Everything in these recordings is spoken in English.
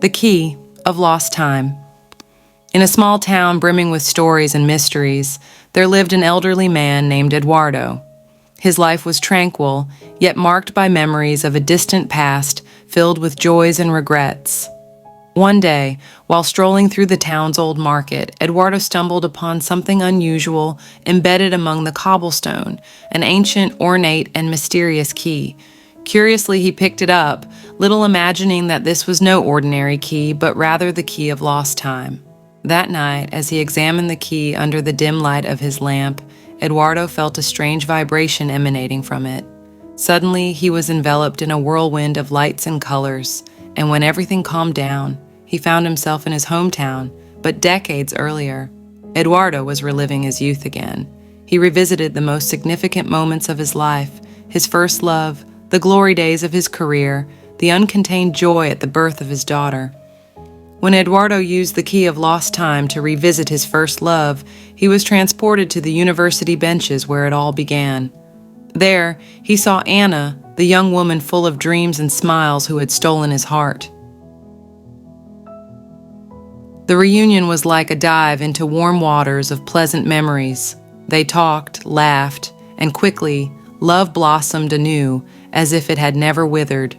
The Key of Lost Time. In a small town brimming with stories and mysteries, there lived an elderly man named Eduardo. His life was tranquil, yet marked by memories of a distant past filled with joys and regrets. One day, while strolling through the town's old market, Eduardo stumbled upon something unusual embedded among the cobblestone, an ancient, ornate, and mysterious key. Curiously, he picked it up, little imagining that this was no ordinary key, but rather the key of lost time. That night, as he examined the key under the dim light of his lamp, Eduardo felt a strange vibration emanating from it. Suddenly, he was enveloped in a whirlwind of lights and colors, and when everything calmed down, he found himself in his hometown, but decades earlier. Eduardo was reliving his youth again. He revisited the most significant moments of his life, his first love, the glory days of his career, the uncontained joy at the birth of his daughter. When Eduardo used the key of lost time to revisit his first love, he was transported to the university benches where it all began. There, he saw Anna, the young woman full of dreams and smiles who had stolen his heart. The reunion was like a dive into warm waters of pleasant memories. They talked, laughed, and quickly, love blossomed anew, as if it had never withered.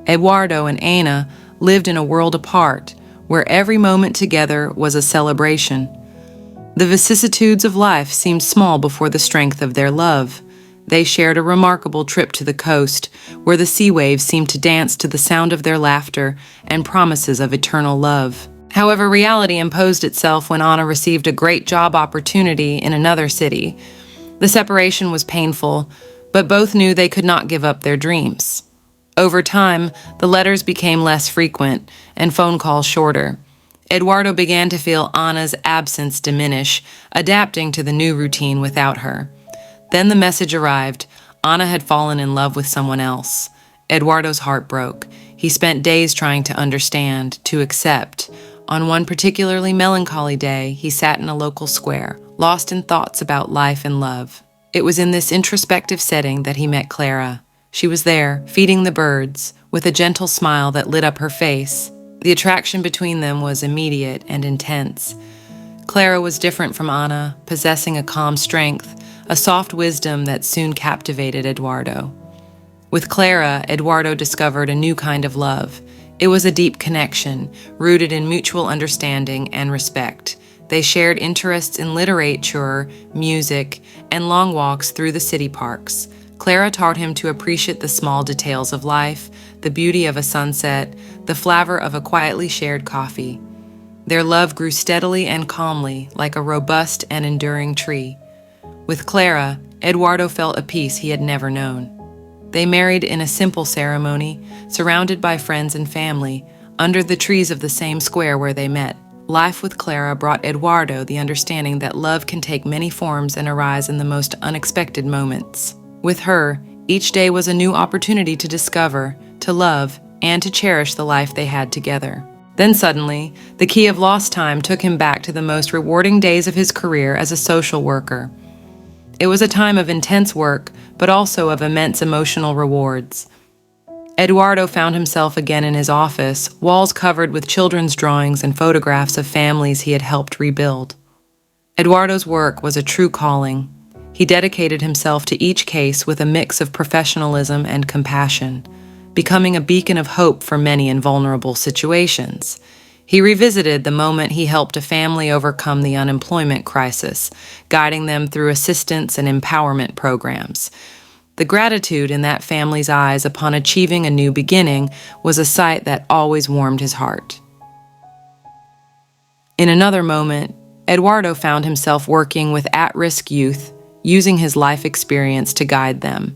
Eduardo and Anna lived in a world apart, where every moment together was a celebration. The vicissitudes of life seemed small before the strength of their love. They shared a remarkable trip to the coast, where the sea waves seemed to dance to the sound of their laughter and promises of eternal love. However, reality imposed itself when Anna received a great job opportunity in another city. The separation was painful, but both knew they could not give up their dreams. Over time, the letters became less frequent and phone calls shorter. Eduardo began to feel Anna's absence diminish, adapting to the new routine without her. Then the message arrived. Anna had fallen in love with someone else. Eduardo's heart broke. He spent days trying to understand, to accept. On one particularly melancholy day, he sat in a local square, lost in thoughts about life and love. It was in this introspective setting that he met Clara. She was there, feeding the birds, with a gentle smile that lit up her face. The attraction between them was immediate and intense. Clara was different from Anna, possessing a calm strength, a soft wisdom that soon captivated Eduardo. With Clara, Eduardo discovered a new kind of love. It was a deep connection, rooted in mutual understanding and respect. They shared interests in literature, music, and long walks through the city parks. Clara taught him to appreciate the small details of life, the beauty of a sunset, the flavor of a quietly shared coffee. Their love grew steadily and calmly, like a robust and enduring tree. With Clara, Eduardo felt a peace he had never known. They married in a simple ceremony, surrounded by friends and family, under the trees of the same square where they met. Life with Clara brought Eduardo the understanding that love can take many forms and arise in the most unexpected moments. With her, each day was a new opportunity to discover, to love, and to cherish the life they had together. Then suddenly, the key of lost time took him back to the most rewarding days of his career as a social worker. It was a time of intense work, but also of immense emotional rewards. Eduardo found himself again in his office, walls covered with children's drawings and photographs of families he had helped rebuild. Eduardo's work was a true calling. He dedicated himself to each case with a mix of professionalism and compassion, becoming a beacon of hope for many in vulnerable situations. He revisited the moment he helped a family overcome the unemployment crisis, guiding them through assistance and empowerment programs. The gratitude in that family's eyes upon achieving a new beginning was a sight that always warmed his heart. In another moment, Eduardo found himself working with at-risk youth, using his life experience to guide them.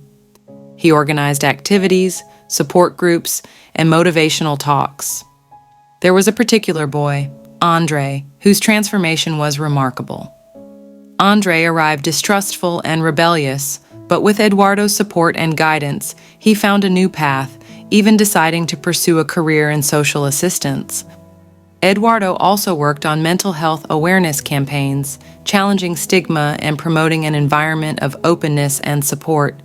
He organized activities, support groups, and motivational talks. There was a particular boy, Andre, whose transformation was remarkable. Andre arrived distrustful and rebellious, but with Eduardo's support and guidance, he found a new path, even deciding to pursue a career in social assistance. Eduardo also worked on mental health awareness campaigns, challenging stigma and promoting an environment of openness and support.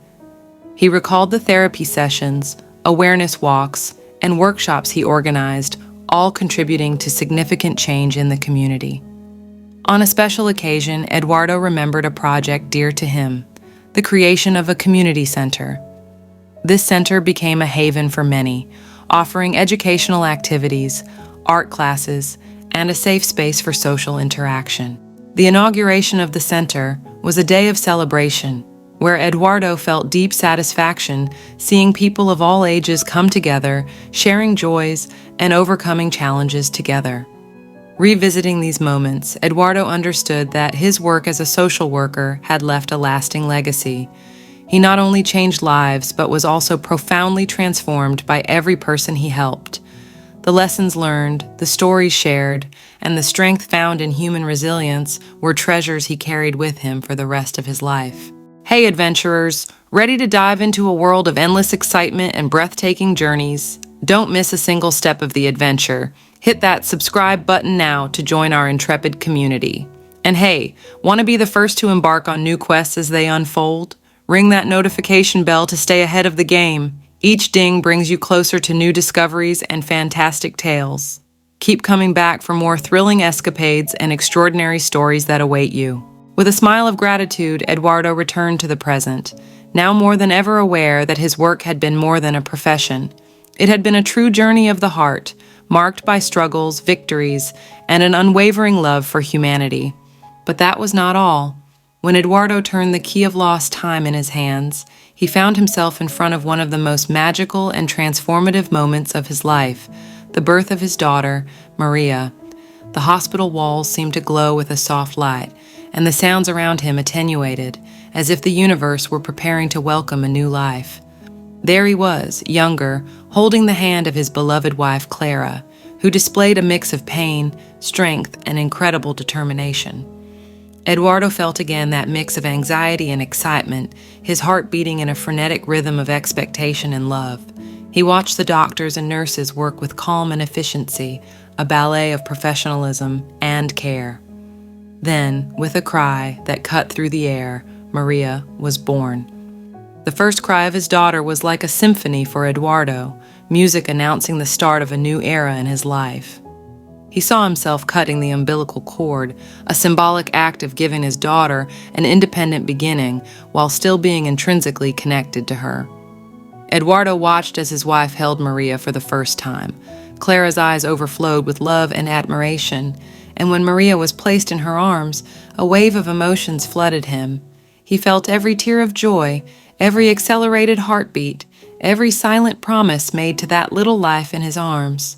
He recalled the therapy sessions, awareness walks, and workshops he organized, all contributing to significant change in the community. On a special occasion, Eduardo remembered a project dear to him, the creation of a community center. This center became a haven for many, offering educational activities, art classes, and a safe space for social interaction. The inauguration of the center was a day of celebration, where Eduardo felt deep satisfaction seeing people of all ages come together, sharing joys and overcoming challenges together. Revisiting these moments, Eduardo understood that his work as a social worker had left a lasting legacy. He not only changed lives, but was also profoundly transformed by every person he helped. The lessons learned, the stories shared, and the strength found in human resilience were treasures he carried with him for the rest of his life. Hey adventurers, ready to dive into a world of endless excitement and breathtaking journeys? Don't miss a single step of the adventure. Hit that subscribe button now to join our intrepid community. And hey, want to be the first to embark on new quests as they unfold? Ring that notification bell to stay ahead of the game. Each ding brings you closer to new discoveries and fantastic tales. Keep coming back for more thrilling escapades and extraordinary stories that await you. With a smile of gratitude, Eduardo returned to the present, now more than ever aware that his work had been more than a profession. It had been a true journey of the heart, marked by struggles, victories, and an unwavering love for humanity. But that was not all. When Eduardo turned the key of lost time in his hands, he found himself in front of one of the most magical and transformative moments of his life, the birth of his daughter, Maria. The hospital walls seemed to glow with a soft light, and the sounds around him attenuated, as if the universe were preparing to welcome a new life. There he was, younger, holding the hand of his beloved wife, Clara, who displayed a mix of pain, strength, and incredible determination. Eduardo felt again that mix of anxiety and excitement, his heart beating in a frenetic rhythm of expectation and love. He watched the doctors and nurses work with calm and efficiency, a ballet of professionalism and care. Then, with a cry that cut through the air, Maria was born. The first cry of his daughter was like a symphony for Eduardo, music announcing the start of a new era in his life. He saw himself cutting the umbilical cord, a symbolic act of giving his daughter an independent beginning while still being intrinsically connected to her. Eduardo watched as his wife held Maria for the first time. Clara's eyes overflowed with love and admiration, and when Maria was placed in her arms, a wave of emotions flooded him. He felt every tear of joy, every accelerated heartbeat, every silent promise made to that little life in his arms.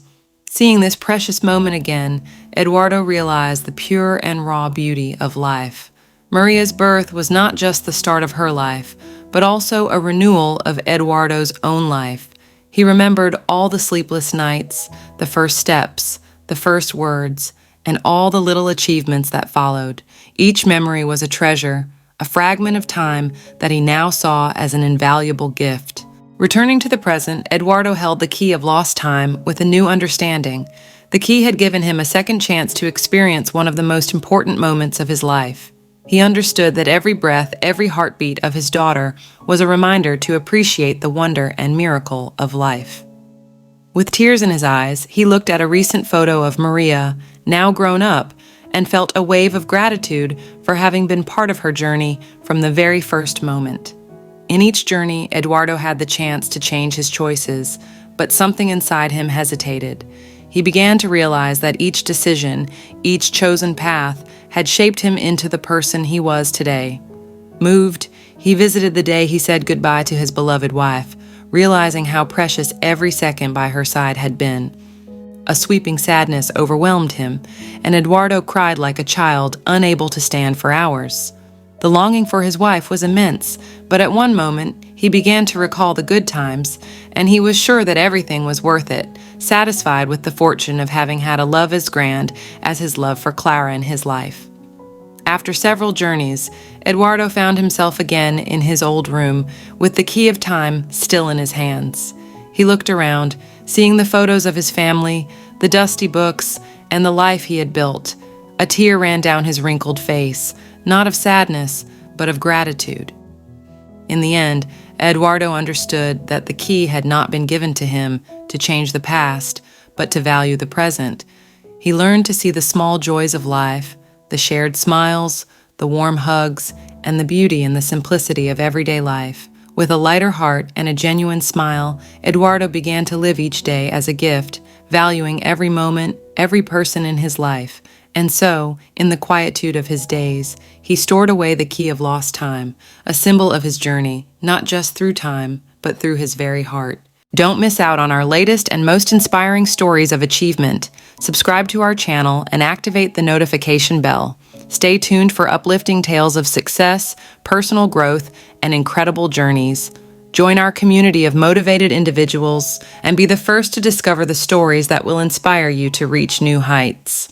Seeing this precious moment again, Eduardo realized the pure and raw beauty of life. Maria's birth was not just the start of her life, but also a renewal of Eduardo's own life. He remembered all the sleepless nights, the first steps, the first words, and all the little achievements that followed. Each memory was a treasure, a fragment of time that he now saw as an invaluable gift. Returning to the present, Eduardo held the key of lost time with a new understanding. The key had given him a second chance to experience one of the most important moments of his life. He understood that every breath, every heartbeat of his daughter was a reminder to appreciate the wonder and miracle of life. With tears in his eyes, he looked at a recent photo of Maria, now grown up, and felt a wave of gratitude for having been part of her journey from the very first moment. In each journey, Eduardo had the chance to change his choices, but something inside him hesitated. He began to realize that each decision, each chosen path, had shaped him into the person he was today. Moved, he visited the day he said goodbye to his beloved wife, realizing how precious every second by her side had been. A sweeping sadness overwhelmed him, and Eduardo cried like a child, unable to stand for hours. The longing for his wife was immense, but at one moment, he began to recall the good times, and he was sure that everything was worth it, satisfied with the fortune of having had a love as grand as his love for Clara in his life. After several journeys, Eduardo found himself again in his old room, with the key of time still in his hands. He looked around, seeing the photos of his family, the dusty books, and the life he had built. A tear ran down his wrinkled face, not of sadness, but of gratitude. In the end, Eduardo understood that the key had not been given to him to change the past, but to value the present. He learned to see the small joys of life, the shared smiles, the warm hugs, and the beauty in the simplicity of everyday life. With a lighter heart and a genuine smile, Eduardo began to live each day as a gift, valuing every moment, every person in his life. And so, in the quietude of his days, he stored away the key of lost time, a symbol of his journey, not just through time, but through his very heart. Don't miss out on our latest and most inspiring stories of achievement. Subscribe to our channel and activate the notification bell. Stay tuned for uplifting tales of success, personal growth, and incredible journeys. Join our community of motivated individuals and be the first to discover the stories that will inspire you to reach new heights.